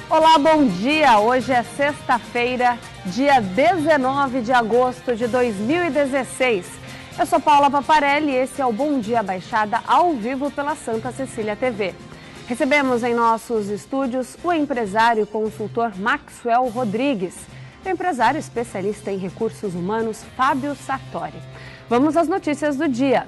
Olá, bom dia! Hoje é sexta-feira, dia 19 de agosto de 2016. Eu sou Paula Paparelli e esse é o Bom Dia Baixada ao vivo pela Santa Cecília TV. Recebemos em nossos estúdios o empresário e consultor Maxwell Rodrigues, e o empresário especialista em recursos humanos Fábio Sartori. Vamos às notícias do dia.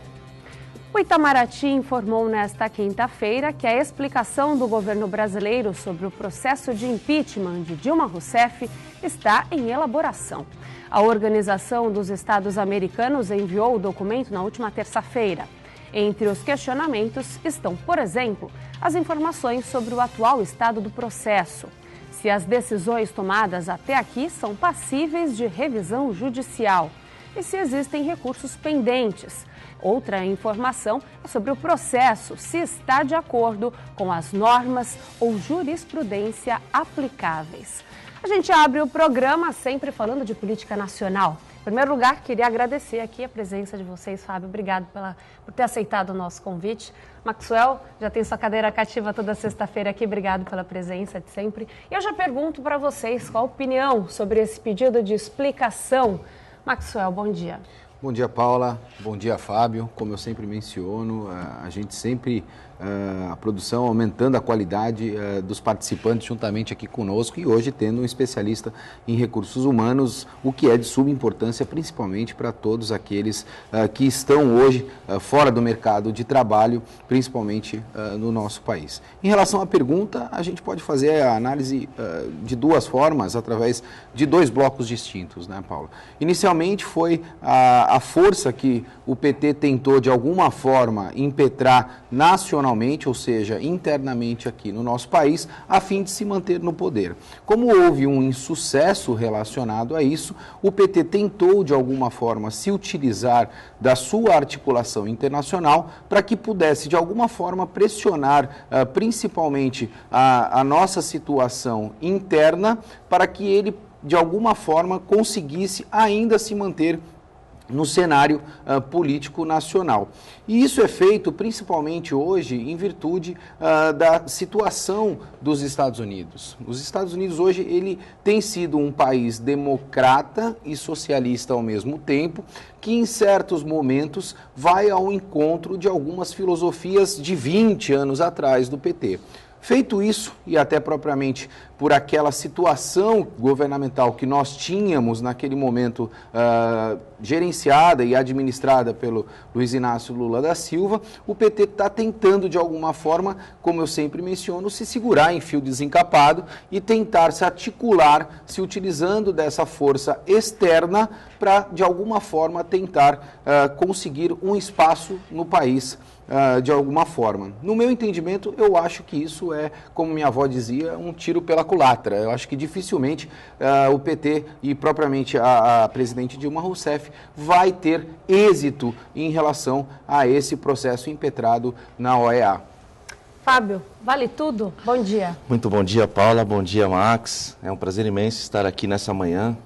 O Itamaraty informou nesta quinta-feira que a explicação do governo brasileiro sobre o processo de impeachment de Dilma Rousseff está em elaboração. A Organização dos Estados Americanos enviou o documento na última terça-feira. Entre os questionamentos estão, por exemplo, as informações sobre o atual estado do processo. Se as decisões tomadas até aqui são passíveis de revisão judicial e se existem recursos pendentes. Outra informação é sobre o processo, se está de acordo com as normas ou jurisprudência aplicáveis. A gente abre o programa sempre falando de política nacional. Em primeiro lugar, queria agradecer aqui a presença de vocês, Fábio. Obrigado por ter aceitado o nosso convite. Maxwell, já tem sua cadeira cativa toda sexta-feira aqui. Obrigado pela presença de sempre. E eu já pergunto para vocês qual a opinião sobre esse pedido de explicação. Maxwell, bom dia. Bom dia, Paula. Bom dia, Fábio. Como eu sempre menciono, a gente sempre, a produção aumentando a qualidade dos participantes juntamente aqui conosco e hoje tendo um especialista em recursos humanos, o que é de suma importância principalmente para todos aqueles que estão hoje fora do mercado de trabalho, principalmente no nosso país. Em relação à pergunta, a gente pode fazer a análise de duas formas, através de dois blocos distintos, né, Paula? Inicialmente foi a força que o PT tentou, de alguma forma, impetrar nacionalmente, ou seja, internamente aqui no nosso país, a fim de se manter no poder. Como houve um insucesso relacionado a isso, o PT tentou, de alguma forma, se utilizar da sua articulação internacional para que pudesse, de alguma forma, pressionar principalmente a nossa situação interna para que ele, de alguma forma, conseguisse ainda se manter no cenário político nacional. E isso é feito principalmente hoje em virtude da situação dos Estados Unidos. Os Estados Unidos hoje ele tem sido um país democrata e socialista ao mesmo tempo, que em certos momentos vai ao encontro de algumas filosofias de 20 anos atrás do PT. Feito isso, e até propriamente por aquela situação governamental que nós tínhamos naquele momento gerenciada e administrada pelo Luiz Inácio Lula da Silva, o PT está tentando de alguma forma, como eu sempre menciono, se segurar em fio desencapado e tentar se articular, se utilizando dessa força externa para de alguma forma tentar conseguir um espaço no país. De alguma forma. No meu entendimento, eu acho que isso é, como minha avó dizia, um tiro pela culatra. Eu acho que dificilmente o PT e propriamente a presidente Dilma Rousseff vai ter êxito em relação a esse processo impetrado na OEA. Fábio, vale tudo? Bom dia. Muito bom dia, Paula. Bom dia, Max. É um prazer imenso estar aqui nessa manhã.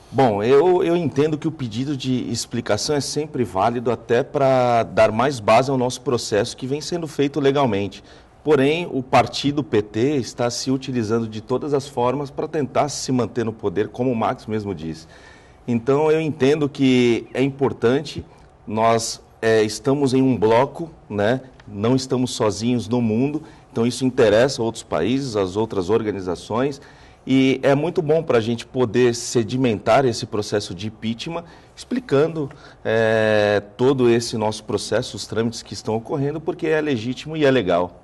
Bom, eu entendo que o pedido de explicação é sempre válido até para dar mais base ao nosso processo que vem sendo feito legalmente. Porém, o partido PT está se utilizando de todas as formas para tentar se manter no poder, como o Max mesmo disse. Então, eu entendo que é importante, nós estamos em um bloco, né? Não estamos sozinhos no mundo, então isso interessa a outros países, as outras organizações. E é muito bom para a gente poder sedimentar esse processo de impeachment, explicando todo esse nosso processo, os trâmites que estão ocorrendo, porque é legítimo e é legal.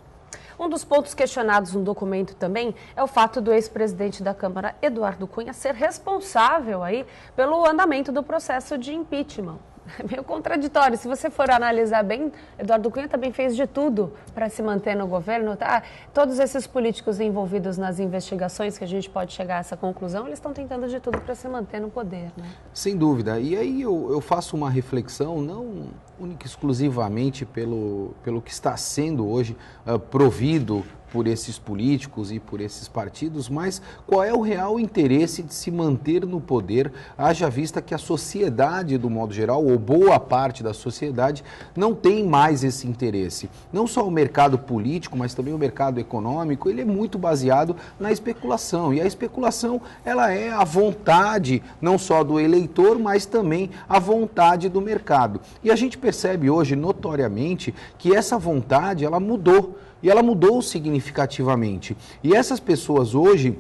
Um dos pontos questionados no documento também é o fato do ex-presidente da Câmara, Eduardo Cunha, ser responsável aí pelo andamento do processo de impeachment. É meio contraditório. Se você for analisar bem, Eduardo Cunha também fez de tudo para se manter no governo. Tá? Todos esses políticos envolvidos nas investigações, que a gente pode chegar a essa conclusão, eles estão tentando de tudo para se manter no poder, né? Sem dúvida. E aí eu faço uma reflexão, não única e exclusivamente pelo que está sendo hoje provido por esses políticos e por esses partidos, mas qual é o real interesse de se manter no poder, haja vista que a sociedade, do modo geral, ou boa parte da sociedade, não tem mais esse interesse. Não só o mercado político, mas também o mercado econômico, ele é muito baseado na especulação. E a especulação, ela é a vontade, não só do eleitor, mas também a vontade do mercado. E a gente percebe hoje, notoriamente, que essa vontade, ela mudou. E ela mudou significativamente. E essas pessoas hoje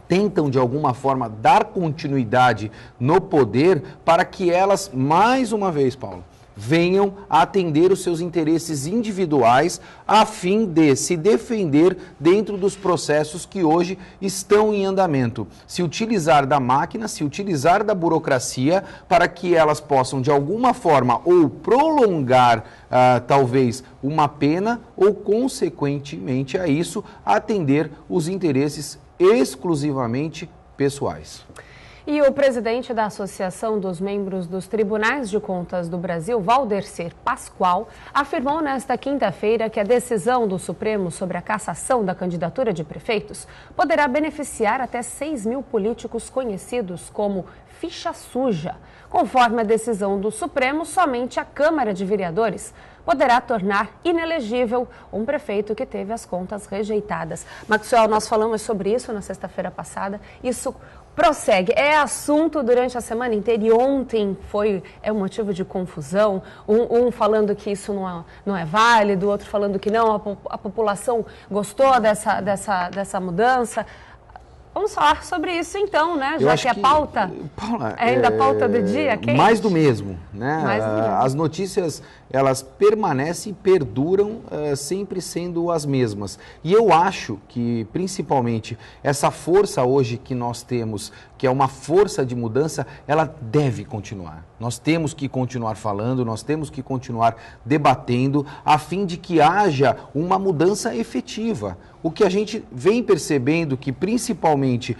tentam, de alguma forma, dar continuidade no poder para que elas, mais uma vez, Paulo, venham a atender os seus interesses individuais a fim de se defender dentro dos processos que hoje estão em andamento. Se utilizar da máquina, se utilizar da burocracia para que elas possam, de alguma forma, ou prolongar talvez uma pena ou, consequentemente a isso, atender os interesses exclusivamente pessoais. E o presidente da Associação dos Membros dos Tribunais de Contas do Brasil, Valdercer Pascoal, afirmou nesta quinta-feira que a decisão do Supremo sobre a cassação da candidatura de prefeitos poderá beneficiar até 6 mil políticos conhecidos como ficha suja. Conforme a decisão do Supremo, somente a Câmara de Vereadores poderá tornar inelegível um prefeito que teve as contas rejeitadas. Maxwell, nós falamos sobre isso na sexta-feira passada. Isso prossegue. É assunto durante a semana inteira e ontem é um motivo de confusão. Um falando que isso não é válido, outro falando que não, a população gostou dessa mudança. Vamos falar sobre isso então, né? Já que a pauta, Paula, é ainda a pauta do dia, quente. Mais do mesmo, né? Mais do mesmo. As notícias, elas permanecem e perduram sempre sendo as mesmas. E eu acho que, principalmente, essa força hoje que nós temos, que é uma força de mudança, ela deve continuar. Nós temos que continuar falando, nós temos que continuar debatendo, a fim de que haja uma mudança efetiva. O que a gente vem percebendo que, principalmente,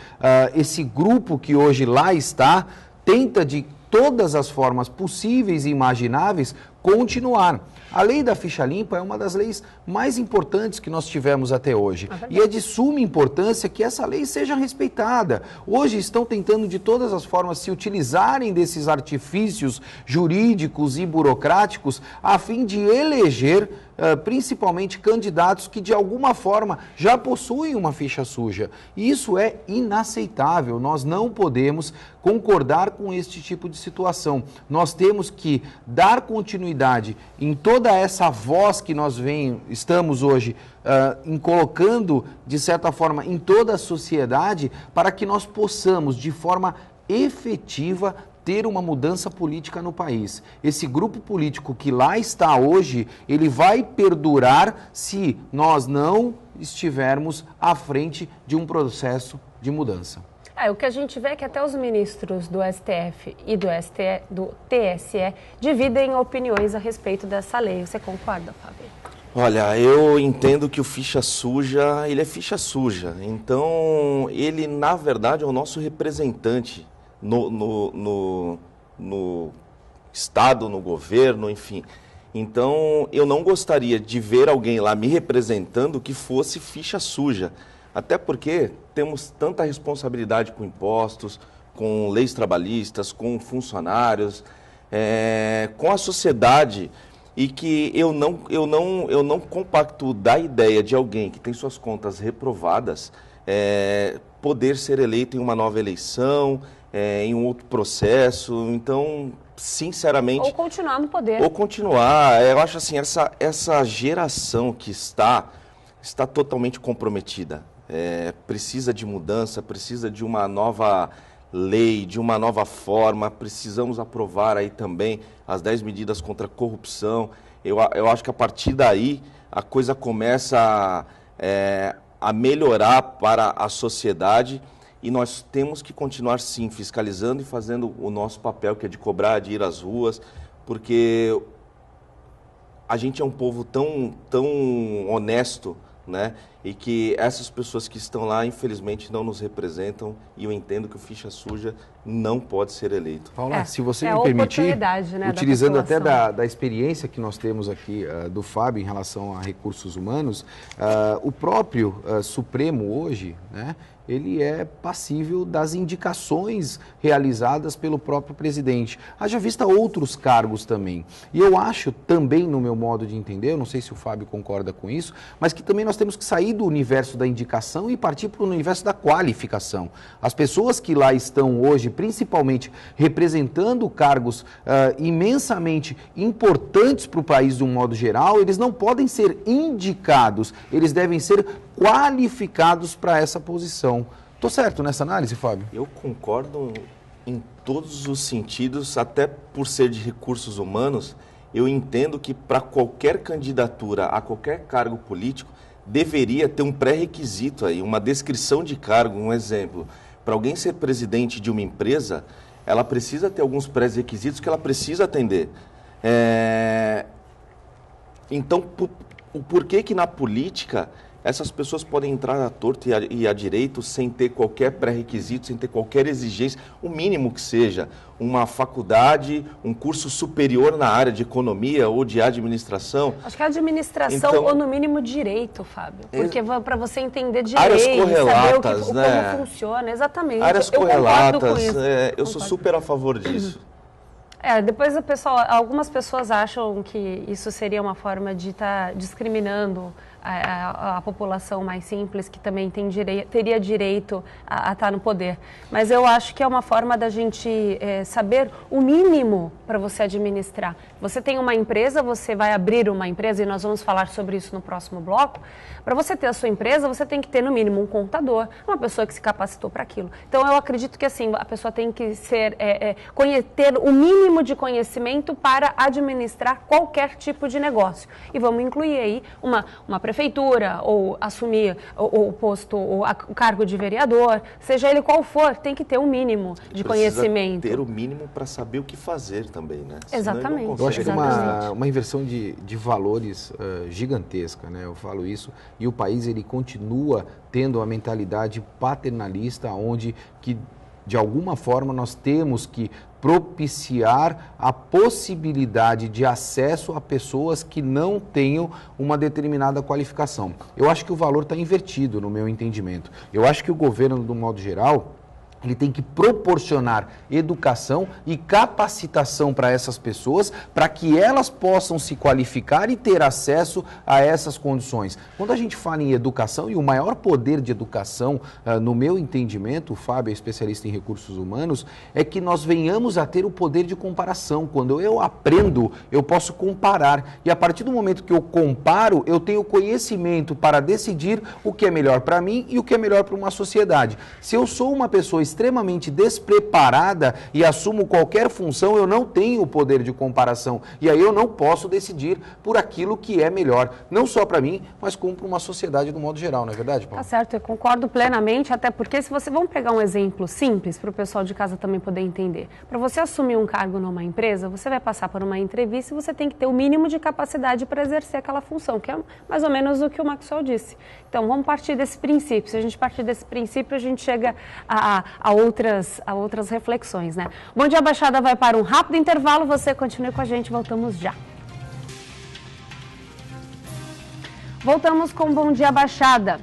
esse grupo que hoje lá está, tenta de todas as formas possíveis e imagináveis continuar. A lei da ficha limpa é uma das leis mais importantes que nós tivemos até hoje. E é de suma importância que essa lei seja respeitada. Hoje estão tentando de todas as formas se utilizarem desses artifícios jurídicos e burocráticos a fim de eleger principalmente candidatos que de alguma forma já possuem uma ficha suja. E isso é inaceitável. Nós não podemos concordar com este tipo de situação. Nós temos que dar continuidade em toda essa voz que nós estamos hoje colocando, de certa forma, em toda a sociedade, para que nós possamos, de forma efetiva, ter uma mudança política no país. Esse grupo político que lá está hoje, ele vai perdurar se nós não estivermos à frente de um processo de mudança. O que a gente vê é que até os ministros do STF e do TSE dividem opiniões a respeito dessa lei. Você concorda, Fábio? Olha, eu entendo que o ficha suja, ele é ficha suja. Então, ele, na verdade, é o nosso representante no Estado, no governo, enfim. Então, eu não gostaria de ver alguém lá me representando que fosse ficha suja. Até porque temos tanta responsabilidade com impostos, com leis trabalhistas, com funcionários, com a sociedade, e que eu não compacto da ideia de alguém que tem suas contas reprovadas poder ser eleito em uma nova eleição, em um outro processo. Então, sinceramente... Ou continuar no poder. Ou continuar. Eu acho assim, essa geração que está totalmente comprometida. Precisa de mudança, precisa de uma nova lei, de uma nova forma. Precisamos aprovar aí também as 10 medidas contra a corrupção. Eu acho que a partir daí a coisa começa a melhorar para a sociedade, e nós temos que continuar, sim, fiscalizando e fazendo o nosso papel, que é de cobrar, de ir às ruas, porque a gente é um povo tão honesto, né? E que essas pessoas que estão lá, infelizmente, não nos representam, e eu entendo que o ficha suja não pode ser eleito. Paula, se você me permitir, né, utilizando até da experiência que nós temos aqui do Fábio em relação a recursos humanos, o próprio Supremo hoje, né, ele é passível das indicações realizadas pelo próprio presidente. Haja vista outros cargos também. E eu acho também, no meu modo de entender, eu não sei se o Fábio concorda com isso, mas que também nós temos que sair do universo da indicação e partir para o universo da qualificação. As pessoas que lá estão hoje, principalmente representando cargos imensamente importantes para o país de um modo geral, eles não podem ser indicados, eles devem ser qualificados para essa posição. Estou certo nessa análise, Fábio? Eu concordo em todos os sentidos, até por ser de recursos humanos, eu entendo que para qualquer candidatura a qualquer cargo político, deveria ter um pré-requisito aí, uma descrição de cargo, um exemplo. Para alguém ser presidente de uma empresa, ela precisa ter alguns pré-requisitos que ela precisa atender. Então, o porquê que na política essas pessoas podem entrar à torto e à direito sem ter qualquer pré-requisito, sem ter qualquer exigência, o mínimo que seja, uma faculdade, um curso superior na área de economia ou de administração? Acho que é administração então, ou no mínimo direito, Fábio. Porque para você entender direito, áreas correlatas, saber né? Como funciona, exatamente. Áreas correlatas, eu sou super a favor disso. Depois algumas pessoas acham que isso seria uma forma de estar discriminando a população mais simples, que também teria direito a estar no poder. Mas eu acho que é uma forma da gente saber o mínimo para você administrar. Você tem uma empresa, você vai abrir uma empresa, e nós vamos falar sobre isso no próximo bloco. Para você ter a sua empresa, você tem que ter, no mínimo, um contador, uma pessoa que se capacitou para aquilo. Então, eu acredito que, assim, a pessoa tem que ter o mínimo de conhecimento para administrar qualquer tipo de negócio. E vamos incluir aí uma prefeitura, ou assumir o posto, o cargo de vereador, seja ele qual for, tem que ter um mínimo de conhecimento. Ter o mínimo para saber o que fazer também, né? Exatamente. Eu acho que é uma inversão de valores gigantesca, né? Eu falo isso. E o país, ele continua tendo a mentalidade paternalista, onde que, de alguma forma, nós temos que propiciar a possibilidade de acesso a pessoas que não tenham uma determinada qualificação. Eu acho que o valor está invertido, no meu entendimento. Eu acho que o governo, do modo geral, ele tem que proporcionar educação e capacitação para essas pessoas, para que elas possam se qualificar e ter acesso a essas condições. Quando a gente fala em educação, e o maior poder de educação, no meu entendimento, o Fábio é especialista em recursos humanos, é que nós venhamos a ter o poder de comparação. Quando eu aprendo, eu posso comparar. E a partir do momento que eu comparo, eu tenho conhecimento para decidir o que é melhor para mim e o que é melhor para uma sociedade. Se eu sou uma pessoa extremamente despreparada e assumo qualquer função, eu não tenho o poder de comparação. E aí eu não posso decidir por aquilo que é melhor, não só para mim, mas como para uma sociedade do modo geral, não é verdade, Paulo? Tá certo, eu concordo plenamente, até porque vamos pegar um exemplo simples para o pessoal de casa também poder entender. Para você assumir um cargo numa empresa, você vai passar por uma entrevista e você tem que ter o mínimo de capacidade para exercer aquela função, que é mais ou menos o que o Maxwell disse. Então, vamos partir desse princípio. Se a gente partir desse princípio, a gente chega a outras reflexões, né? Bom Dia Baixada vai para um rápido intervalo, você continue com a gente, voltamos já. Voltamos com Bom Dia Baixada.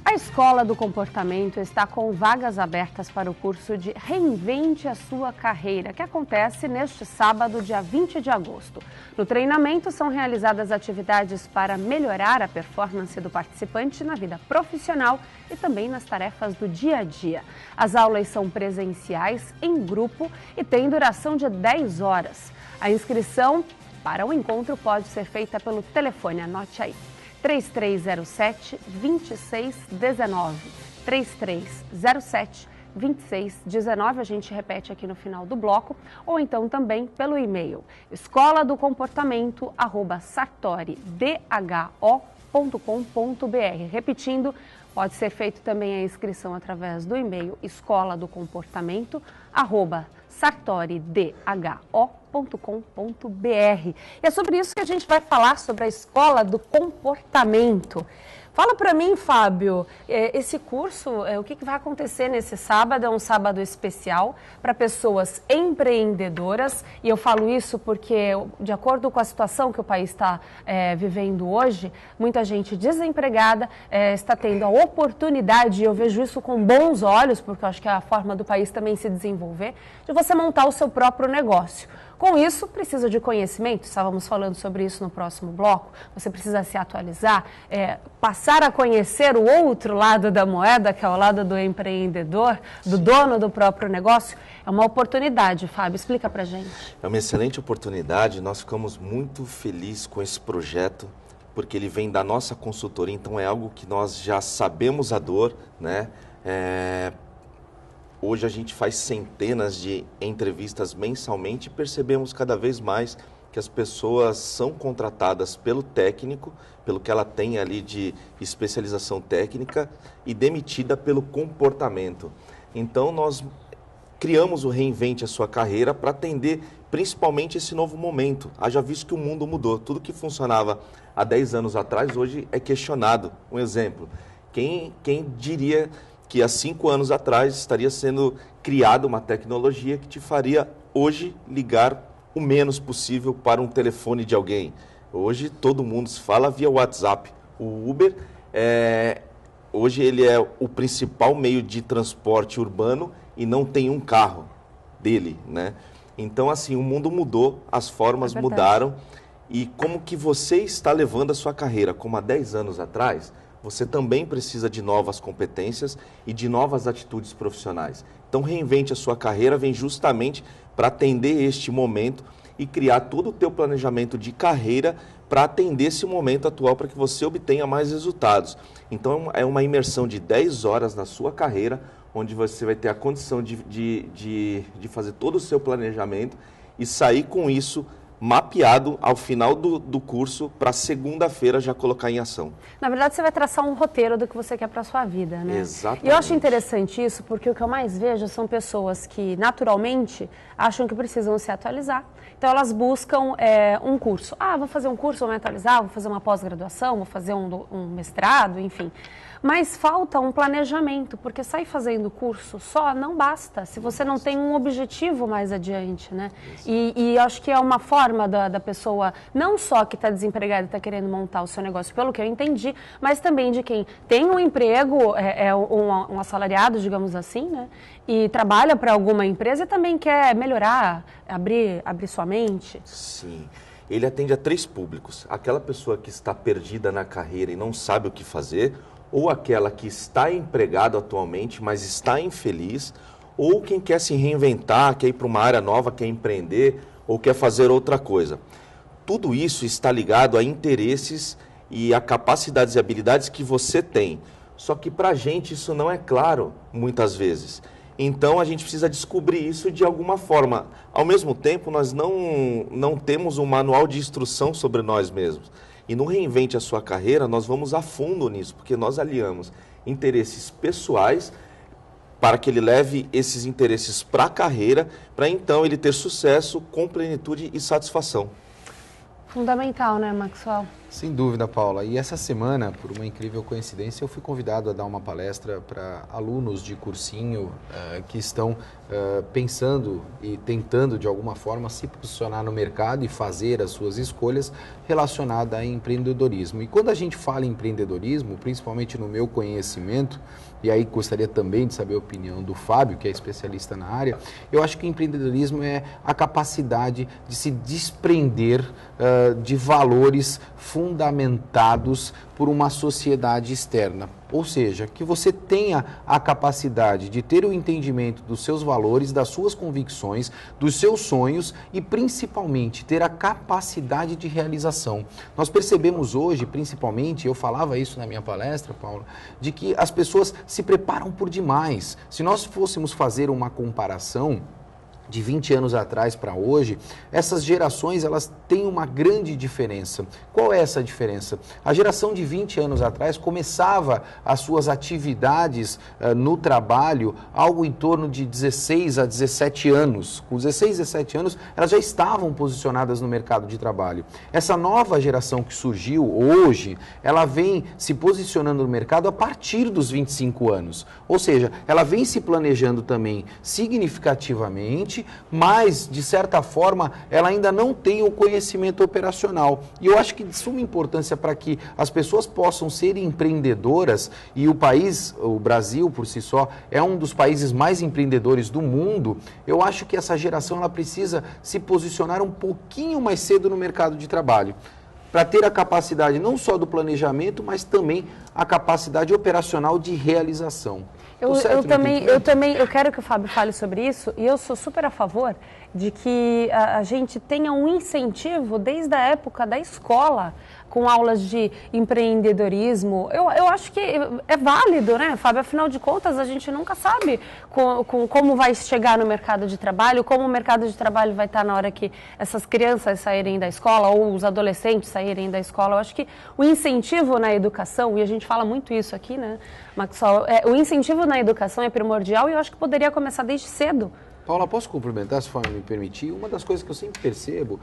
A Escola do Comportamento está com vagas abertas para o curso de Reinvente a Sua Carreira, que acontece neste sábado, dia 20 de agosto. No treinamento são realizadas atividades para melhorar a performance do participante na vida profissional e também nas tarefas do dia a dia. As aulas são presenciais, em grupo e têm duração de 10 horas. A inscrição para o encontro pode ser feita pelo telefone, anote aí. 3307-2619, 3307-2619, a gente repete aqui no final do bloco, ou então também pelo e-mail escoladocomportamento@sartoridho.com.br. Repetindo, pode ser feito também a inscrição através do e-mail escoladocomportamento@sartoridho.com.br. E é sobre isso que a gente vai falar, sobre a Escola do Comportamento. Fala para mim, Fábio, esse curso, o que vai acontecer nesse sábado? É um sábado especial para pessoas empreendedoras, e eu falo isso porque, de acordo com a situação que o país está vivendo hoje, muita gente desempregada está tendo a oportunidade, e eu vejo isso com bons olhos, porque eu acho que é a forma do país também se desenvolver, de você montar o seu próprio negócio. Com isso, precisa de conhecimento, estávamos falando sobre isso no próximo bloco, você precisa se atualizar, passar a conhecer o outro lado da moeda, que é o lado do empreendedor, do dono do próprio negócio. É uma oportunidade, Fábio, explica pra gente. É uma excelente oportunidade, nós ficamos muito felizes com esse projeto, porque ele vem da nossa consultoria, então é algo que nós já sabemos a dor, né? Hoje a gente faz centenas de entrevistas mensalmente e percebemos cada vez mais que as pessoas são contratadas pelo técnico, pelo que ela tem ali de especialização técnica, e demitida pelo comportamento. Então nós criamos o Reinvente a Sua Carreira para atender principalmente esse novo momento. Haja visto que o mundo mudou. Tudo que funcionava há 10 anos atrás hoje é questionado. Um exemplo, quem diria que há 5 anos atrás estaria sendo criada uma tecnologia que te faria hoje ligar o menos possível para um telefone de alguém. Hoje todo mundo se fala via WhatsApp. O Uber, hoje ele é o principal meio de transporte urbano e não tem um carro dele, né? Então, assim, o mundo mudou, as formas mudaram. E como que você está levando a sua carreira? Como há 10 anos atrás, você também precisa de novas competências e de novas atitudes profissionais. Então, Reinvente a Sua Carreira vem justamente para atender este momento e criar todo o teu planejamento de carreira para atender esse momento atual, para que você obtenha mais resultados. Então, é uma imersão de 10 horas na sua carreira, onde você vai ter a condição de fazer todo o seu planejamento e sair com isso mapeado ao final do curso, para segunda-feira já colocar em ação. Na verdade, você vai traçar um roteiro do que você quer para a sua vida, né? Exatamente. E eu acho interessante isso, porque o que eu mais vejo são pessoas que, naturalmente, acham que precisam se atualizar. Então, elas buscam um curso. Vou fazer um curso, vou me atualizar, vou fazer uma pós-graduação, vou fazer um mestrado, enfim. Mas falta um planejamento, porque sair fazendo curso só não basta, se você não tem um objetivo mais adiante, né? E acho que é uma forma da pessoa, não só que está desempregada e está querendo montar o seu negócio, pelo que eu entendi, mas também de quem tem um emprego, um assalariado, digamos assim, né? E trabalha para alguma empresa e também quer melhorar, abrir sua mente. Sim. Ele atende a 3 públicos. Aquela pessoa que está perdida na carreira e não sabe o que fazer, ou aquela que está empregado atualmente, mas está infeliz, ou quem quer se reinventar, quer ir para uma área nova, quer empreender, ou quer fazer outra coisa. Tudo isso está ligado a interesses e a capacidades e habilidades que você tem. Só que para a gente isso não é claro, muitas vezes. Então a gente precisa descobrir isso de alguma forma. Ao mesmo tempo, nós não temos um manual de instrução sobre nós mesmos. E no Reinvente a Sua Carreira, nós vamos a fundo nisso, porque nós aliamos interesses pessoais para que ele leve esses interesses para a carreira, para então ele ter sucesso com plenitude e satisfação. Fundamental, né, Maxwell? Sem dúvida, Paula. E essa semana, por uma incrível coincidência, eu fui convidado a dar uma palestra para alunos de cursinho que estão pensando e tentando, de alguma forma, se posicionar no mercado e fazer as suas escolhas relacionadas a empreendedorismo. E quando a gente fala em empreendedorismo, principalmente no meu conhecimento, e aí gostaria também de saber a opinião do Fábio, que é especialista na área, eu acho que empreendedorismo é a capacidade de se desprender de valores fundamentados por uma sociedade externa. Ou seja, que você tenha a capacidade de ter o entendimento dos seus valores, das suas convicções, dos seus sonhos e principalmente ter a capacidade de realização. Nós percebemos hoje, principalmente, eu falava isso na minha palestra, Paula, de que as pessoas se preparam por demais. Se nós fôssemos fazer uma comparação, de 20 anos atrás para hoje, essas gerações elas têm uma grande diferença. Qual é essa diferença? A geração de 20 anos atrás começava as suas atividades no trabalho algo em torno de 16 a 17 anos. Com 16, 17 anos, elas já estavam posicionadas no mercado de trabalho. Essa nova geração que surgiu hoje, ela vem se posicionando no mercado a partir dos 25 anos. Ou seja, ela vem se planejando também significativamente, mas, de certa forma, ela ainda não tem o conhecimento operacional. E eu acho que de suma importância para que as pessoas possam ser empreendedoras, e o país, o Brasil, por si só, é um dos países mais empreendedores do mundo, eu acho que essa geração ela precisa se posicionar um pouquinho mais cedo no mercado de trabalho, para ter a capacidade não só do planejamento, mas também a capacidade operacional de realização. Eu quero que o Fábio fale sobre isso, e eu sou super a favor de que a gente tenha um incentivo desde a época da escola, com aulas de empreendedorismo. Eu acho que é válido, né, Fábio? Afinal de contas, a gente nunca sabe como vai chegar no mercado de trabalho, como o mercado de trabalho vai estar na hora que essas crianças saírem da escola ou os adolescentes saírem da escola. Eu acho que o incentivo na educação, e a gente fala muito isso aqui, né, Maxwell, o incentivo na educação é primordial e eu acho que poderia começar desde cedo. Paula, posso complementar, se for me permitir? Uma das coisas que eu sempre percebo,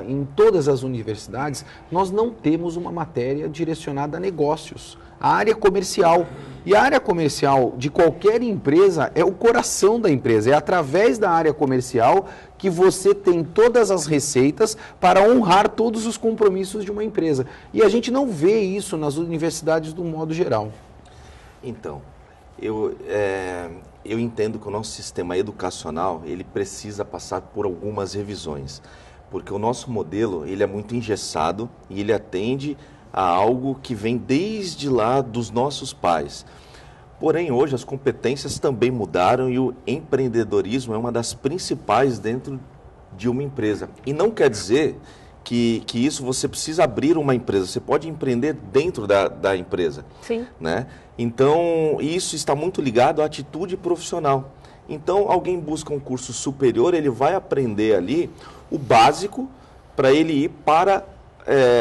em todas as universidades, nós não temos uma matéria direcionada a negócios, a área comercial. E a área comercial de qualquer empresa é o coração da empresa, é através da área comercial que você tem todas as receitas para honrar todos os compromissos de uma empresa. E a gente não vê isso nas universidades do modo geral. Então, eu entendo que o nosso sistema educacional ele precisa passar por algumas revisões, porque o nosso modelo ele é muito engessado e ele atende a algo que vem desde lá dos nossos pais. Porém, hoje as competências também mudaram e o empreendedorismo é uma das principais dentro de uma empresa. E não quer dizer que isso você precisa abrir uma empresa, você pode empreender dentro da empresa. Sim. Né? Então, isso está muito ligado à atitude profissional. Então, alguém busca um curso superior, ele vai aprender ali o básico para ele ir para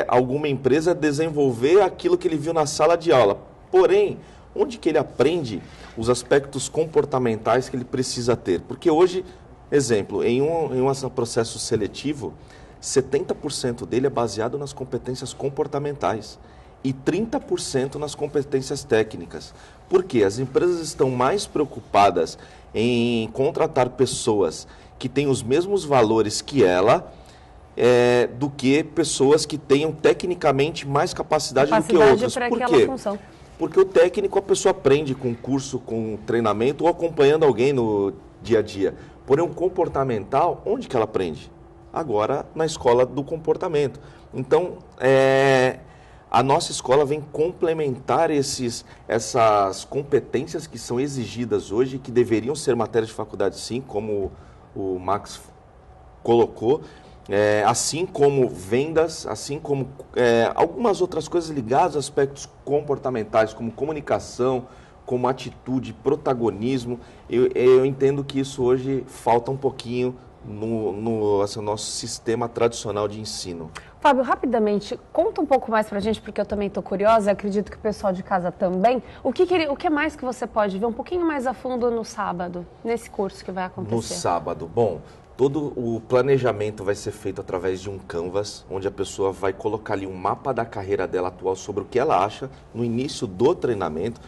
alguma empresa desenvolver aquilo que ele viu na sala de aula. Porém, onde que ele aprende os aspectos comportamentais que ele precisa ter? Porque hoje, exemplo, em um processo seletivo, 70% dele é baseado nas competências comportamentais e 30% nas competências técnicas. Por quê? As empresas estão mais preocupadas em contratar pessoas que têm os mesmos valores que ela, do que pessoas que tenham tecnicamente mais capacidade do que outras. Por quê? Função. Porque o técnico a pessoa aprende com curso, com treinamento ou acompanhando alguém no dia a dia. Porém, o comportamental, onde que ela aprende? Agora, na escola do comportamento. Então, a nossa escola vem complementar essas competências que são exigidas hoje, que deveriam ser matérias de faculdade sim, como o Max colocou, assim como vendas, assim como algumas outras coisas ligadas a aspectos comportamentais, como comunicação, como atitude, protagonismo. Eu entendo que isso hoje falta um pouquinho no nosso sistema tradicional de ensino. Fábio, rapidamente, conta um pouco mais pra gente, porque eu também estou curiosa, acredito que o pessoal de casa também. O que mais que você pode ver um pouquinho mais a fundo no sábado, nesse curso que vai acontecer? No sábado, bom, todo o planejamento vai ser feito através de um canvas, onde a pessoa vai colocar ali um mapa da carreira dela atual sobre o que ela acha no início do treinamento.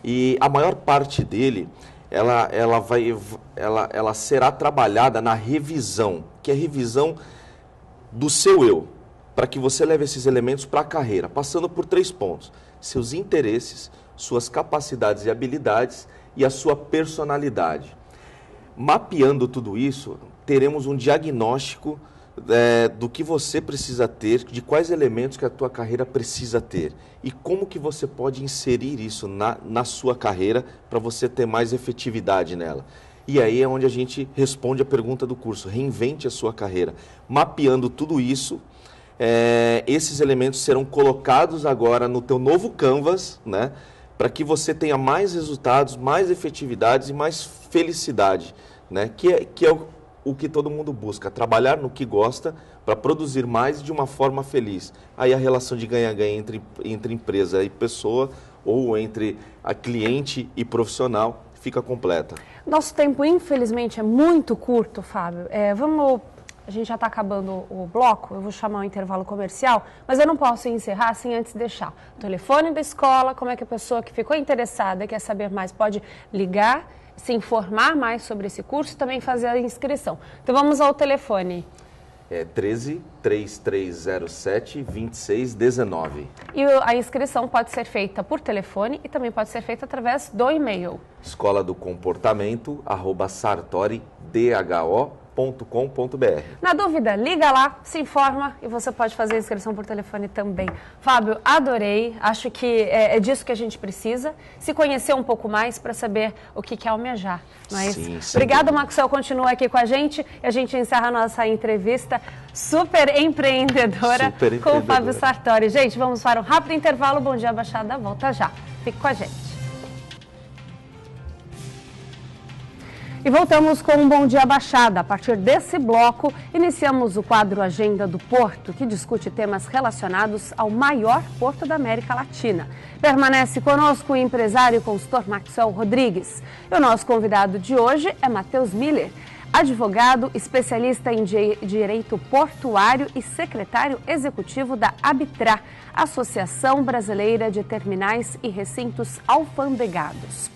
E a maior parte dele, ela será trabalhada na revisão, que é a revisão do seu eu, para que você leve esses elementos para a carreira, passando por 3 pontos: seus interesses, suas capacidades e habilidades e a sua personalidade. Mapeando tudo isso, teremos um diagnóstico do que você precisa ter, de quais elementos que a tua carreira precisa ter e como que você pode inserir isso na sua carreira para você ter mais efetividade nela. E aí é onde a gente responde a pergunta do curso: reinvente a sua carreira. Mapeando tudo isso, esses elementos serão colocados agora no teu novo canvas, né, para que você tenha mais resultados, mais efetividades e mais felicidade, né, que é o que todo mundo busca, trabalhar no que gosta para produzir mais de uma forma feliz. Aí a relação de ganha-ganha entre empresa e pessoa, ou entre a cliente e profissional, fica completa. Nosso tempo, infelizmente, é muito curto, Fábio. A gente já está acabando o bloco, eu vou chamar um intervalo comercial, mas eu não posso encerrar sem antes deixar o telefone da escola, como é que a pessoa que ficou interessada, quer saber mais, pode ligar, se informar mais sobre esse curso e também fazer a inscrição. Então vamos ao telefone. 13-3307-2619. E a inscrição pode ser feita por telefone e também pode ser feita através do e-mail. Escola do Comportamento, @sartoridho.com.br. Na dúvida, liga lá, se informa e você pode fazer a inscrição por telefone também. Fábio, adorei, acho que é disso que a gente precisa, se conhecer um pouco mais para saber o que é almejar, não é Sim, isso? Obrigado, Maxwell, continua aqui com a gente e a gente encerra a nossa entrevista super empreendedora com o Fábio Sartori. Gente, vamos para um rápido intervalo, Bom Dia Baixada, volta já. Fique com a gente. E voltamos com um Bom Dia Baixada. A partir desse bloco, iniciamos o quadro Agenda do Porto, que discute temas relacionados ao maior porto da América Latina. Permanece conosco o empresário e consultor Maxwell Rodrigues. E o nosso convidado de hoje é Matheus Miller, advogado, especialista em direito portuário e secretário executivo da ABTRA, Associação Brasileira de Terminais e Recintos Alfandegados.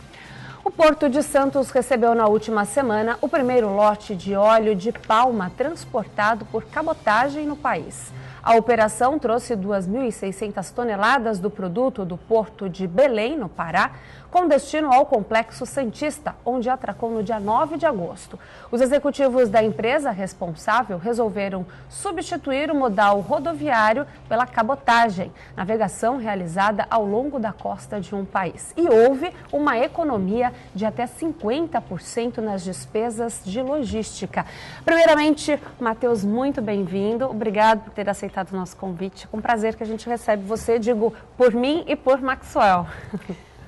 O Porto de Santos recebeu na última semana o primeiro lote de óleo de palma transportado por cabotagem no país. A operação trouxe 2.600 toneladas do produto do Porto de Belém, no Pará, com destino ao Complexo Santista, onde atracou no dia 9 de agosto. Os executivos da empresa responsável resolveram substituir o modal rodoviário pela cabotagem, navegação realizada ao longo da costa de um país. E houve uma economia de até 50% nas despesas de logística. Primeiramente, Matheus, muito bem-vindo. Obrigado por ter aceitado o nosso convite. Com prazer que a gente recebe você, digo, por mim e por Maxwell.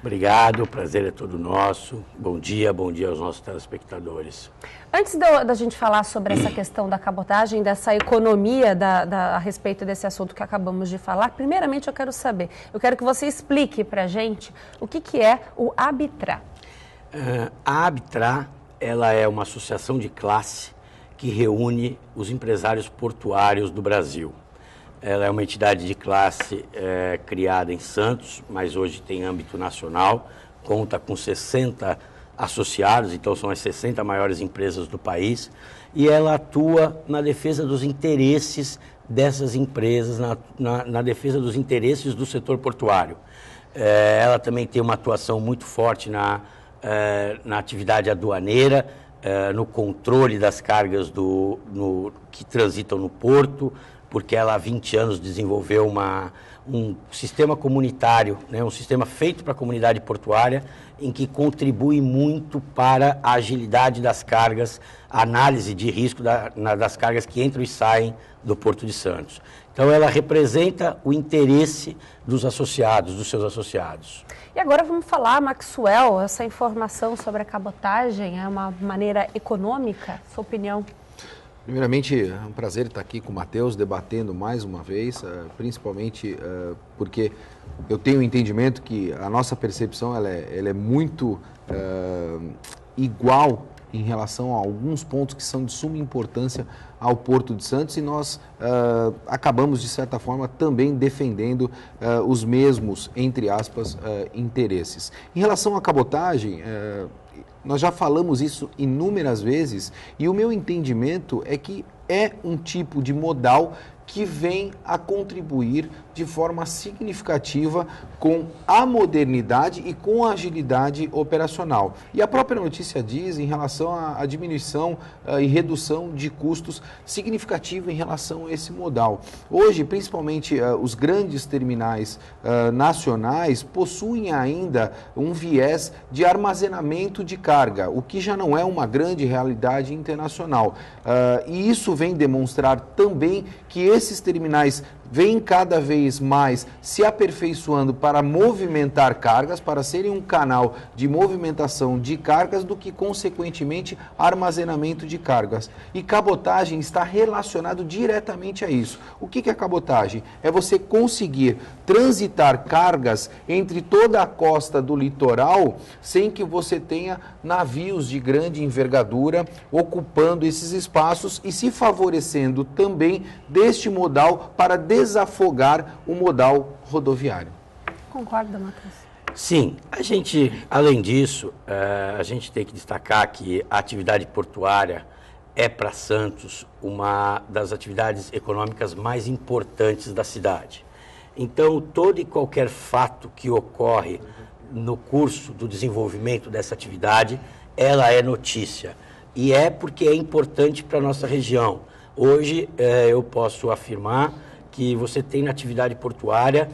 Obrigado, o prazer é todo nosso. Bom dia aos nossos telespectadores. Antes da gente falar sobre essa questão da cabotagem, dessa economia a respeito desse assunto que acabamos de falar, primeiramente eu quero que você explique para a gente o que é o ABTRA. A ABTRA, ela é uma associação de classe que reúne os empresários portuários do Brasil. Ela é uma entidade de classe criada em Santos, mas hoje tem âmbito nacional, conta com 60 associados, então são as 60 maiores empresas do país, e ela atua na defesa dos interesses dessas empresas, na defesa dos interesses do setor portuário. Ela também tem uma atuação muito forte na atividade aduaneira, no controle das cargas que transitam no porto, porque ela há 20 anos desenvolveu um sistema comunitário, né, um sistema feito para a comunidade portuária, em que contribui muito para a agilidade das cargas, a análise de risco das cargas que entram e saem do Porto de Santos. Então, ela representa o interesse dos associados, dos seus associados. E agora vamos falar, Maxwell, essa informação sobre a cabotagem é uma maneira econômica? Sua opinião? Primeiramente, é um prazer estar aqui com o Matheus, debatendo mais uma vez, principalmente porque eu tenho o entendimento que a nossa percepção ela é muito igual em relação a alguns pontos que são de suma importância ao Porto de Santos, e nós acabamos, de certa forma, também defendendo os mesmos, entre aspas, interesses. Em relação à cabotagem, nós já falamos isso inúmeras vezes, e o meu entendimento é que é um tipo de modal que vem a contribuir de forma significativa com a modernidade e com a agilidade operacional. E a própria notícia diz em relação à diminuição e redução de custos significativa em relação a esse modal. Hoje, principalmente, os grandes terminais nacionais possuem ainda um viés de armazenamento de carga, o que já não é uma grande realidade internacional. E isso vem demonstrar também que esses terminais vem cada vez mais se aperfeiçoando para movimentar cargas, para serem um canal de movimentação de cargas do que, consequentemente, armazenamento de cargas. E cabotagem está relacionado diretamente a isso. O que é cabotagem? É você conseguir transitar cargas entre toda a costa do litoral sem que você tenha navios de grande envergadura ocupando esses espaços e se favorecendo também deste modal para desafogar o modal rodoviário. Concorda, Matheus? Sim, além disso, a gente tem que destacar que a atividade portuária é para Santos uma das atividades econômicas mais importantes da cidade. Então, todo e qualquer fato que ocorre no curso do desenvolvimento dessa atividade, ela é notícia. E é porque é importante para a nossa região. Hoje, eu posso afirmar que você tem na atividade portuária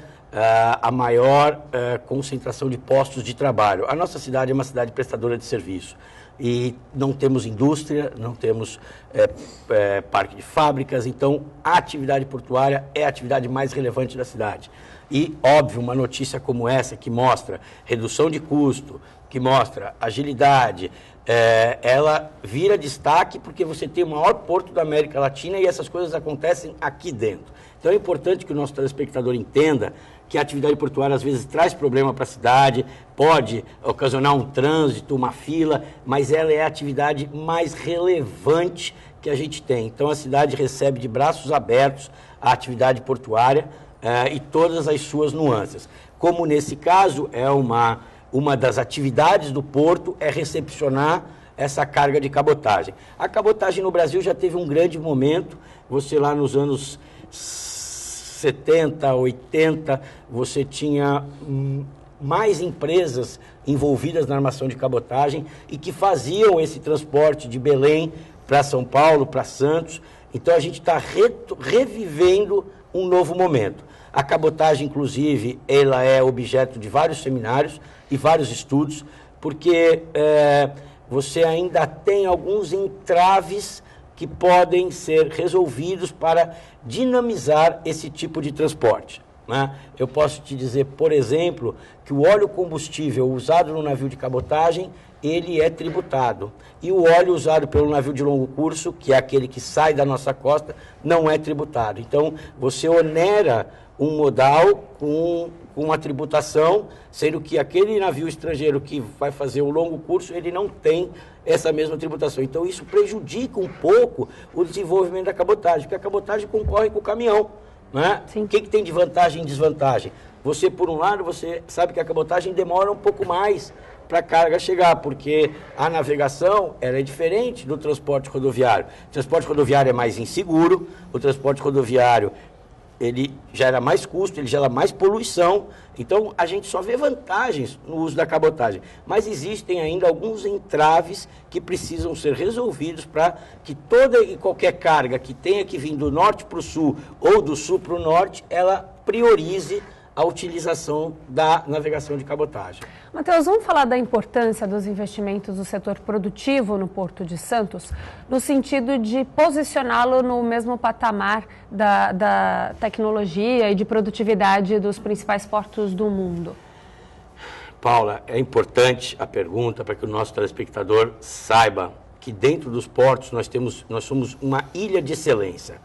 a maior concentração de postos de trabalho. A nossa cidade é uma cidade prestadora de serviço. E não temos indústria, não temos parque de fábricas, então a atividade portuária é a atividade mais relevante da cidade. E, óbvio, uma notícia como essa, que mostra redução de custo, que mostra agilidade, ela vira destaque porque você tem o maior porto da América Latina e essas coisas acontecem aqui dentro. Então é importante que o nosso telespectador entenda que a atividade portuária às vezes traz problema para a cidade, pode ocasionar um trânsito, uma fila, mas ela é a atividade mais relevante que a gente tem. Então a cidade recebe de braços abertos a atividade portuária e todas as suas nuances. Como nesse caso é uma das atividades do porto é recepcionar essa carga de cabotagem. A cabotagem no Brasil já teve um grande momento, você lá nos anos 70, 80, você tinha mais empresas envolvidas na armação de cabotagem e que faziam esse transporte de Belém para São Paulo, para Santos. Então a gente está revivendo um novo momento. A cabotagem, inclusive, ela é objeto de vários seminários e vários estudos, porque você ainda tem alguns entraves que podem ser resolvidos para dinamizar esse tipo de transporte, né? Eu posso te dizer, por exemplo, que o óleo combustível usado no navio de cabotagem, ele é tributado. E o óleo usado pelo navio de longo curso, que é aquele que sai da nossa costa, não é tributado. Então, você onera um modal com uma tributação, sendo que aquele navio estrangeiro que vai fazer o longo curso, ele não tem essa mesma tributação. Então, isso prejudica um pouco o desenvolvimento da cabotagem, porque a cabotagem concorre com o caminhão, né? O que tem de vantagem e desvantagem? Você, por um lado, você sabe que a cabotagem demora um pouco mais para a carga chegar, porque a navegação ela é diferente do transporte rodoviário. O transporte rodoviário é mais inseguro, o transporte rodoviário ele gera mais custo, ele gera mais poluição, então a gente só vê vantagens no uso da cabotagem. Mas existem ainda alguns entraves que precisam ser resolvidos para que toda e qualquer carga que tenha que vir do norte para o sul ou do sul para o norte, ela priorize a utilização da navegação de cabotagem. Matheus, vamos falar da importância dos investimentos do setor produtivo no Porto de Santos, no sentido de posicioná-lo no mesmo patamar da tecnologia e de produtividade dos principais portos do mundo. Paula, é importante a pergunta para que o nosso telespectador saiba que dentro dos portos nós somos uma ilha de excelência.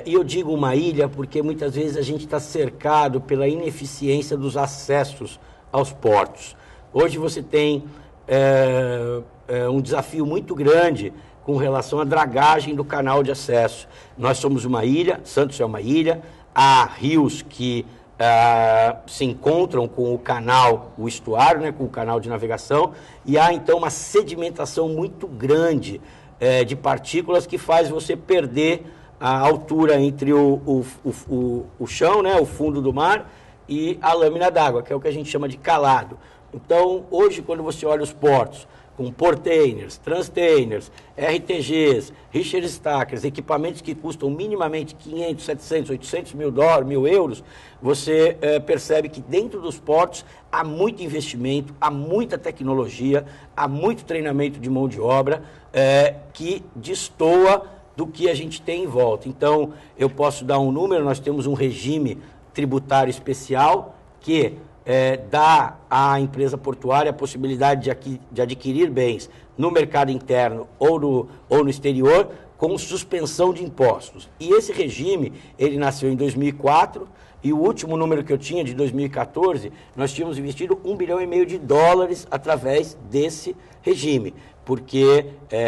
E eu digo uma ilha porque muitas vezes a gente está cercado pela ineficiência dos acessos aos portos. Hoje você tem um desafio muito grande com relação à dragagem do canal de acesso. Nós somos uma ilha, Santos é uma ilha, há rios que se encontram com o canal, o estuário, né, com o canal de navegação, e há então uma sedimentação muito grande de partículas que faz você perder a altura entre o chão, né, o fundo do mar, e a lâmina d'água, que é o que a gente chama de calado. Então, hoje, quando você olha os portos, com portainers, transtainers, RTGs, Richter Stackers, equipamentos que custam minimamente 500, 700, 800 mil euros, você percebe que dentro dos portos há muito investimento, há muita tecnologia, há muito treinamento de mão de obra que destoa do que a gente tem em volta. Então, eu posso dar um número, nós temos um regime tributário especial que dá à empresa portuária a possibilidade de adquirir bens no mercado interno ou no exterior com suspensão de impostos. E esse regime, ele nasceu em 2004 e o último número que eu tinha, de 2014, nós tínhamos investido US$ 1,5 bilhão através desse regime, porque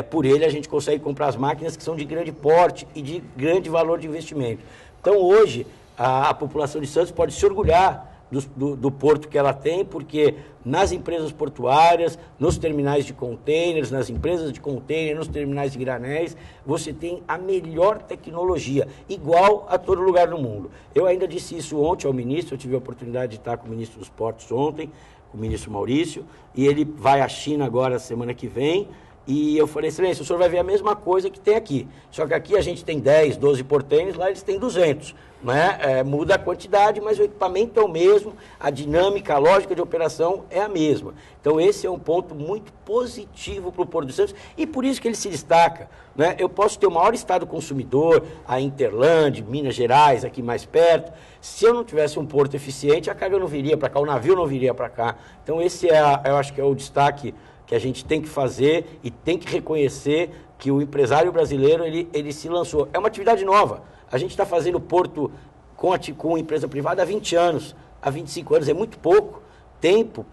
por ele a gente consegue comprar as máquinas que são de grande porte e de grande valor de investimento. Então, hoje, a população de Santos pode se orgulhar do porto que ela tem, porque nas empresas portuárias, nos terminais de containers, nas empresas de container, nos terminais de granéis, você tem a melhor tecnologia, igual a todo lugar do mundo. Eu ainda disse isso ontem ao ministro, eu tive a oportunidade de estar com o ministro dos Portos ontem, o ministro Maurício, e ele vai à China agora, semana que vem, e eu falei, excelência, o senhor vai ver a mesma coisa que tem aqui. Só que aqui a gente tem 10, 12 portêineres, lá eles têm 200. Né? Muda a quantidade, mas o equipamento é o mesmo, a dinâmica, a lógica de operação é a mesma. Então, esse é um ponto muito positivo para o Porto de Santos e por isso que ele se destaca. Né? Eu posso ter o maior estado consumidor, a Interland, Minas Gerais, aqui mais perto. Se eu não tivesse um porto eficiente, a carga não viria para cá, o navio não viria para cá. Então, esse eu acho que é o destaque que a gente tem que fazer e tem que reconhecer que o empresário brasileiro, ele se lançou. É uma atividade nova. A gente está fazendo porto com empresa privada há 20 anos, há 25 anos. É muito pouco tempo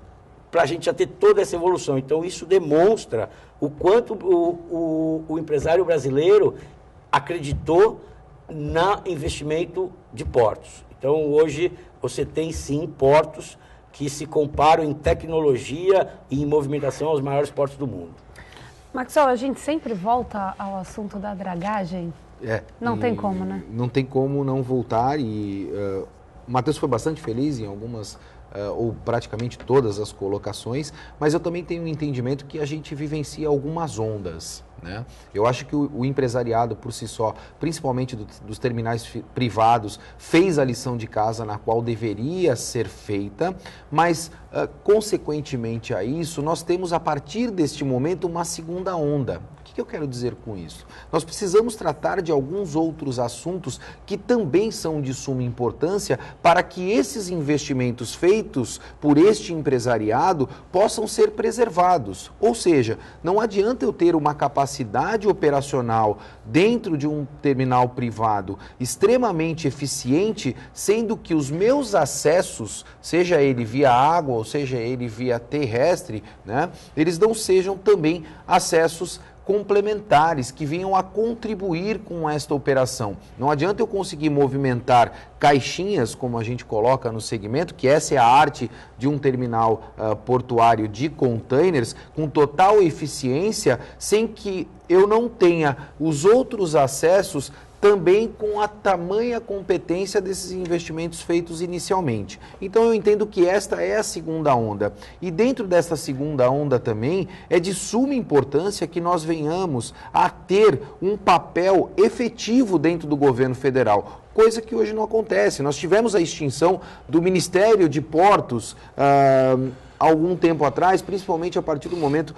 para a gente já ter toda essa evolução. Então, isso demonstra o quanto o empresário brasileiro acreditou no investimento de portos. Então, hoje, você tem, sim, portos que se comparam em tecnologia e em movimentação aos maiores portos do mundo. Maxwell, a gente sempre volta ao assunto da dragagem. Não tem como, né? Não tem como não voltar e o Matheus foi bastante feliz em algumas, ou praticamente todas as colocações, mas eu também tenho um entendimento que a gente vivencia algumas ondas. Né? Eu acho que o empresariado por si só, principalmente dos terminais privados, fez a lição de casa na qual deveria ser feita, mas consequentemente a isso, nós temos a partir deste momento uma segunda onda. O que eu quero dizer com isso? Nós precisamos tratar de alguns outros assuntos que também são de suma importância para que esses investimentos feitos por este empresariado possam ser preservados. Ou seja, não adianta eu ter uma capacidade operacional dentro de um terminal privado extremamente eficiente, sendo que os meus acessos, seja ele via água ou seja ele via terrestre, né, eles não sejam também acessos complementares que venham a contribuir com esta operação. Não adianta eu conseguir movimentar caixinhas, como a gente coloca no segmento, que essa é a arte de um terminal portuário de containers, com total eficiência, sem que eu não tenha os outros acessos também com a tamanha competência desses investimentos feitos inicialmente. Então eu entendo que esta é a segunda onda. E dentro dessa segunda onda também é de suma importância que nós venhamos a ter um papel efetivo dentro do governo federal, coisa que hoje não acontece. Nós tivemos a extinção do Ministério de Portos algum tempo atrás, principalmente a partir do momento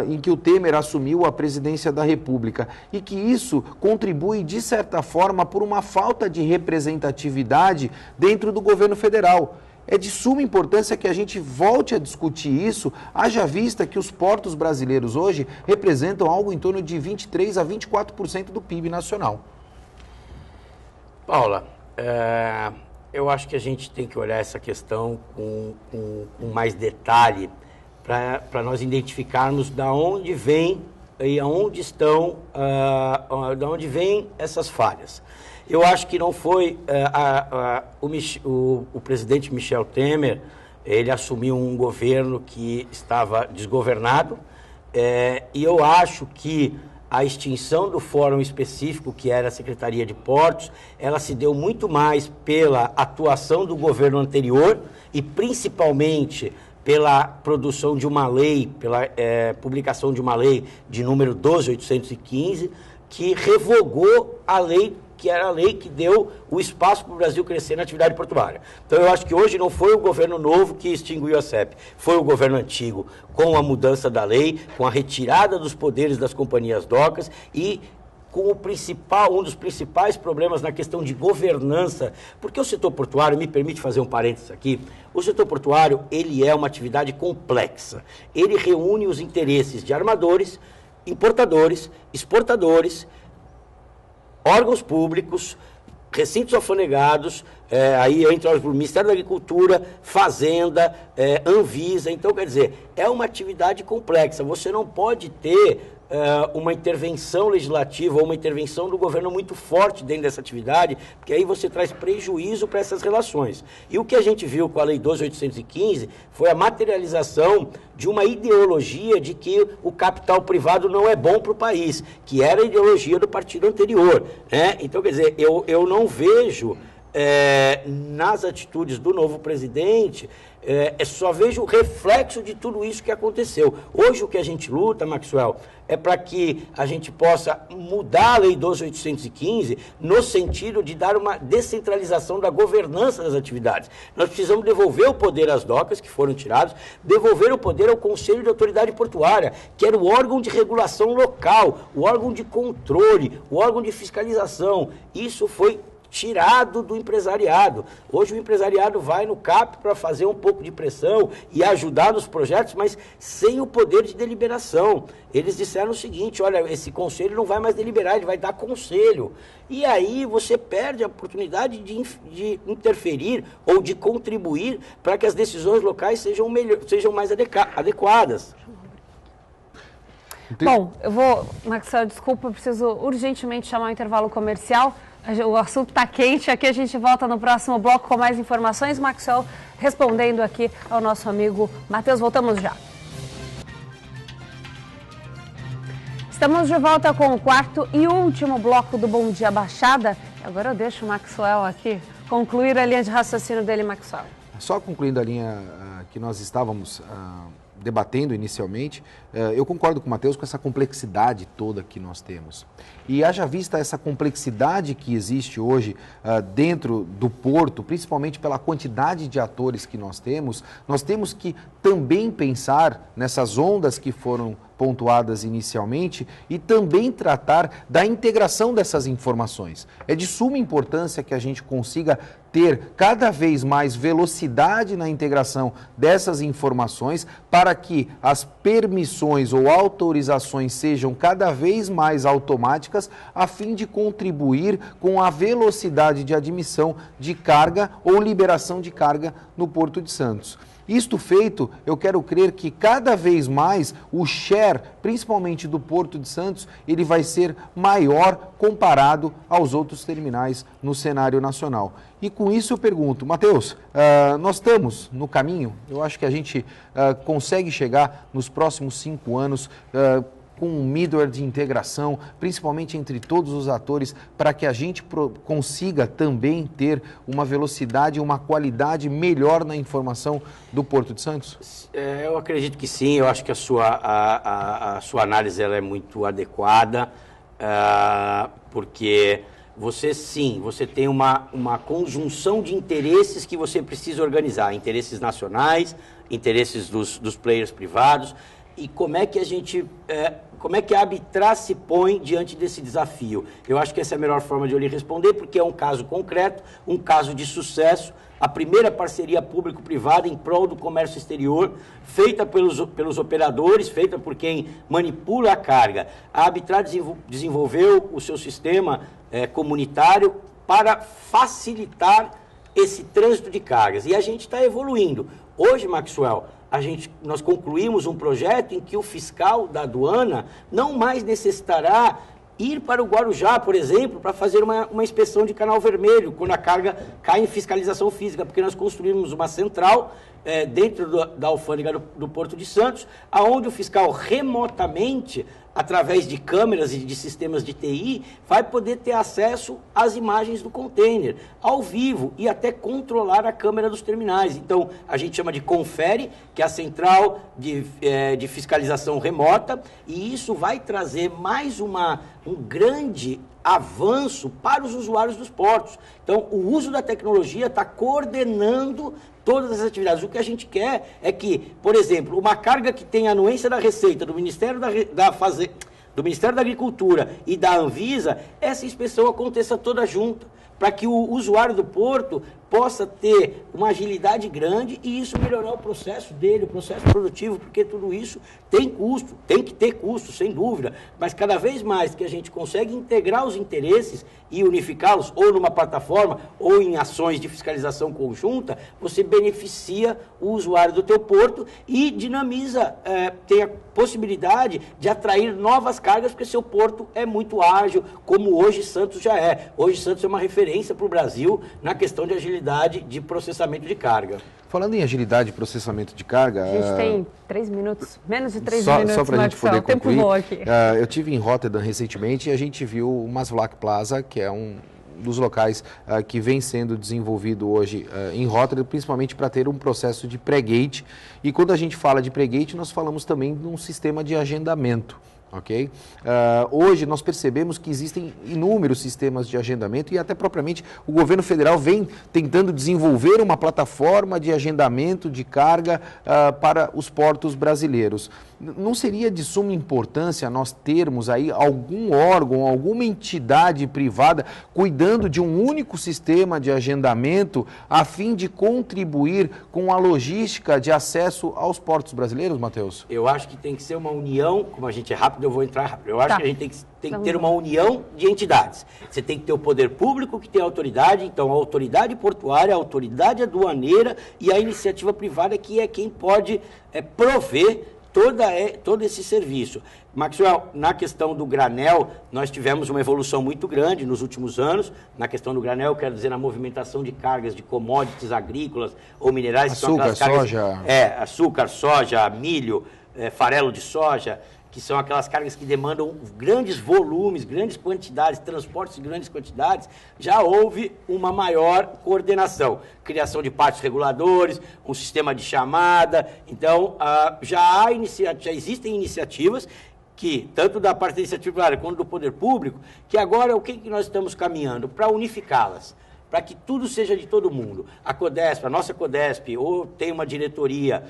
em que o Temer assumiu a presidência da República, e que isso contribui, de certa forma, por uma falta de representatividade dentro do governo federal. É de suma importância que a gente volte a discutir isso, haja vista que os portos brasileiros hoje representam algo em torno de 23% a 24% do PIB nacional. Paula, eu acho que a gente tem que olhar essa questão com mais detalhe para nós identificarmos da onde vem e aonde estão, da onde vêm essas falhas. Eu acho que não foi o presidente Michel Temer, ele assumiu um governo que estava desgovernado, e eu acho que a extinção do fórum específico, que era a Secretaria de Portos, ela se deu muito mais pela atuação do governo anterior e principalmente pela produção de uma lei, pela publicação de uma lei de número 12.815, que revogou a lei, que era a lei que deu o espaço para o Brasil crescer na atividade portuária. Então, eu acho que hoje não foi o governo novo que extinguiu a CEP, foi o governo antigo, com a mudança da lei, com a retirada dos poderes das companhias docas e com um dos principais problemas na questão de governança, porque o setor portuário, me permite fazer um parênteses aqui, o setor portuário, ele é uma atividade complexa. Ele reúne os interesses de armadores, importadores, exportadores, órgãos públicos, recintos alfandegados, aí entra o Ministério da Agricultura, Fazenda, Anvisa. Então, quer dizer, é uma atividade complexa. Você não pode ter uma intervenção legislativa ou uma intervenção do governo muito forte dentro dessa atividade, porque aí você traz prejuízo para essas relações. E o que a gente viu com a Lei 12.815 foi a materialização de uma ideologia de que o capital privado não é bom para o país, que era a ideologia do partido anterior, né? Então, quer dizer, eu não vejo nas atitudes do novo presidente, só vejo o reflexo de tudo isso que aconteceu. Hoje o que a gente luta, Maxwell, é para que a gente possa mudar a Lei 12.815 no sentido de dar uma descentralização da governança das atividades. Nós precisamos devolver o poder às docas, que foram tirados, devolver o poder ao Conselho de Autoridade Portuária, que era o órgão de regulação local, o órgão de controle, o órgão de fiscalização. Isso foi tirado do empresariado. Hoje o empresariado vai no CAP para fazer um pouco de pressão e ajudar nos projetos, mas sem o poder de deliberação. Eles disseram o seguinte: olha, esse conselho não vai mais deliberar, ele vai dar conselho. E aí você perde a oportunidade de interferir ou de contribuir para que as decisões locais sejam mais adequadas. Bom, Maxwell, desculpa, eu preciso urgentemente chamar o intervalo comercial. O assunto está quente, aqui a gente volta no próximo bloco com mais informações. Maxwell respondendo aqui ao nosso amigo Matheus. Voltamos já. Estamos de volta com o quarto e último bloco do Bom Dia Baixada. Agora eu deixo o Maxwell aqui concluir a linha de raciocínio dele, Maxwell. Só concluindo a linha que nós estávamos debatendo inicialmente, eu concordo com o Matheus com essa complexidade toda que nós temos. E haja vista essa complexidade que existe hoje dentro do porto, principalmente pela quantidade de atores que nós temos que também pensar nessas ondas que foram pontuadas inicialmente e também tratar da integração dessas informações. É de suma importância que a gente consiga ter cada vez mais velocidade na integração dessas informações para que as permissões ou autorizações sejam cada vez mais automáticas a fim de contribuir com a velocidade de admissão de carga ou liberação de carga no Porto de Santos. Isto feito, eu quero crer que cada vez mais o share, principalmente do Porto de Santos, ele vai ser maior comparado aos outros terminais no cenário nacional. E com isso eu pergunto, Matheus, nós estamos no caminho? Eu acho que a gente consegue chegar nos próximos 5 anos com um middleware de integração, principalmente entre todos os atores, para que a gente consiga também ter uma velocidade e uma qualidade melhor na informação do Porto de Santos? Eu acredito que sim, eu acho que a sua análise ela é muito adequada, porque você tem uma conjunção de interesses que você precisa organizar, interesses nacionais, interesses dos players privados, e como é que a Arbitrar se põe diante desse desafio? Eu acho que essa é a melhor forma de eu lhe responder, porque é um caso concreto, um caso de sucesso, a primeira parceria público-privada em prol do comércio exterior, feita pelos operadores, feita por quem manipula a carga. A Arbitrar desenvolveu o seu sistema comunitário para facilitar esse trânsito de cargas, e a gente está evoluindo. Hoje, Maxwell, nós concluímos um projeto em que o fiscal da aduana não mais necessitará ir para o Guarujá, por exemplo, para fazer uma inspeção de canal vermelho, quando a carga cai em fiscalização física, porque nós construímos uma central dentro da alfândega do Porto de Santos, aonde o fiscal remotamente, através de câmeras e de sistemas de TI, vai poder ter acesso às imagens do container, ao vivo, e até controlar a câmera dos terminais. Então, a gente chama de Confere, que é a central de fiscalização remota, e isso vai trazer mais um grande avanço para os usuários dos portos. Então, o uso da tecnologia está coordenando todas as atividades. O que a gente do Ministério da Agricultura e da Anvisa, essa inspeção aconteça toda junta, para que o usuário do porto possa ter uma agilidade grande e isso melhorar o processo dele, o processo produtivo, porque tudo isso tem custo, tem que ter custo, sem dúvida, mas cada vez mais que a gente consegue integrar os interesses e unificá-los, ou numa plataforma, ou em ações de fiscalização conjunta, você beneficia o usuário do teu porto e dinamiza, tem a possibilidade de atrair novas cargas, porque seu porto é muito ágil, como hoje Santos já é. Hoje Santos é uma referência para o Brasil na questão de agilidade de processamento de carga. Falando em agilidade de processamento de carga... A gente tem 3 minutos, menos de 3 minutos, só para a gente poder concluir, tempo bom aqui. Eu estive em Rotterdam recentemente e a gente viu o Maasvlakte Plaza, que é um dos locais que vem sendo desenvolvido hoje em Rotterdam, principalmente para ter um processo de pré-gate. E quando a gente fala de pré-gate, nós falamos também de um sistema de agendamento. Ok? Hoje nós percebemos que existem inúmeros sistemas de agendamento e até propriamente o governo federal vem tentando desenvolver uma plataforma de agendamento de carga para os portos brasileiros. Não seria de suma importância nós termos aí algum órgão, alguma entidade privada cuidando de um único sistema de agendamento a fim de contribuir com a logística de acesso aos portos brasileiros, Matheus? Eu acho que tem que ser uma união, como a gente é rápido, eu vou entrar rápido. Eu acho que a gente tem que ter uma união de entidades. Você tem que ter o poder público que tem autoridade, então a autoridade portuária, a autoridade aduaneira e a iniciativa privada que é quem pode prover todo esse serviço. Maxwell, na questão do granel, nós tivemos uma evolução muito grande nos últimos anos. Na questão do granel, quero dizer, na movimentação de cargas de commodities agrícolas ou minerais. Açúcar, soja. Açúcar, soja, milho, farelo de soja, que são aquelas cargas que demandam grandes volumes, grandes quantidades, transportes de grandes quantidades, já houve uma maior coordenação. Criação de partes reguladores, um sistema de chamada. Então, já existem iniciativas que, tanto da parte da iniciativa privada quanto do poder público, que agora o que nós estamos caminhando? Para unificá-las, para que tudo seja de todo mundo. A Codesp, a nossa Codesp, tem uma diretoria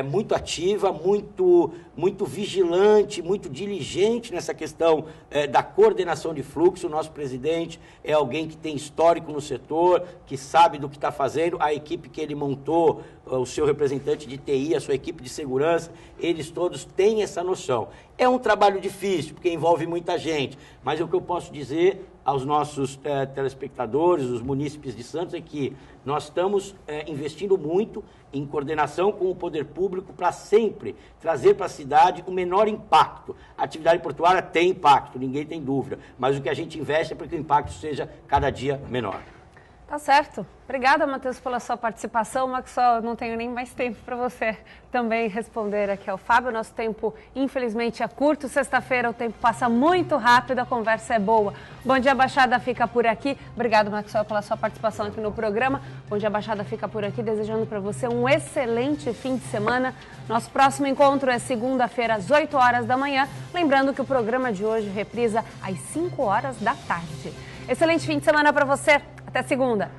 muito ativa, muito vigilante, muito diligente nessa questão da coordenação de fluxo. O nosso presidente é alguém que tem histórico no setor, que sabe do que está fazendo. A equipe que ele montou, o seu representante de TI, a sua equipe de segurança, eles todos têm essa noção. É um trabalho difícil, porque envolve muita gente, mas o que eu posso dizer aos nossos telespectadores, os munícipes de Santos, é que nós estamos investindo muito em coordenação com o poder público para sempre trazer para a cidade o menor impacto. A atividade portuária tem impacto, ninguém tem dúvida, mas o que a gente investe é para que o impacto seja cada dia menor. Tá certo. Obrigada, Matheus, pela sua participação. Maxwell, não tenho nem mais tempo para você também responder aqui ao Fábio. Nosso tempo, infelizmente, é curto. Sexta-feira o tempo passa muito rápido, a conversa é boa. Bom Dia Baixada fica por aqui. Obrigado, Maxwell, pela sua participação aqui no programa. Bom Dia Baixada fica por aqui, desejando para você um excelente fim de semana. Nosso próximo encontro é segunda-feira, às 8 horas da manhã. Lembrando que o programa de hoje reprisa às 5 horas da tarde. Excelente fim de semana para você. Até segunda.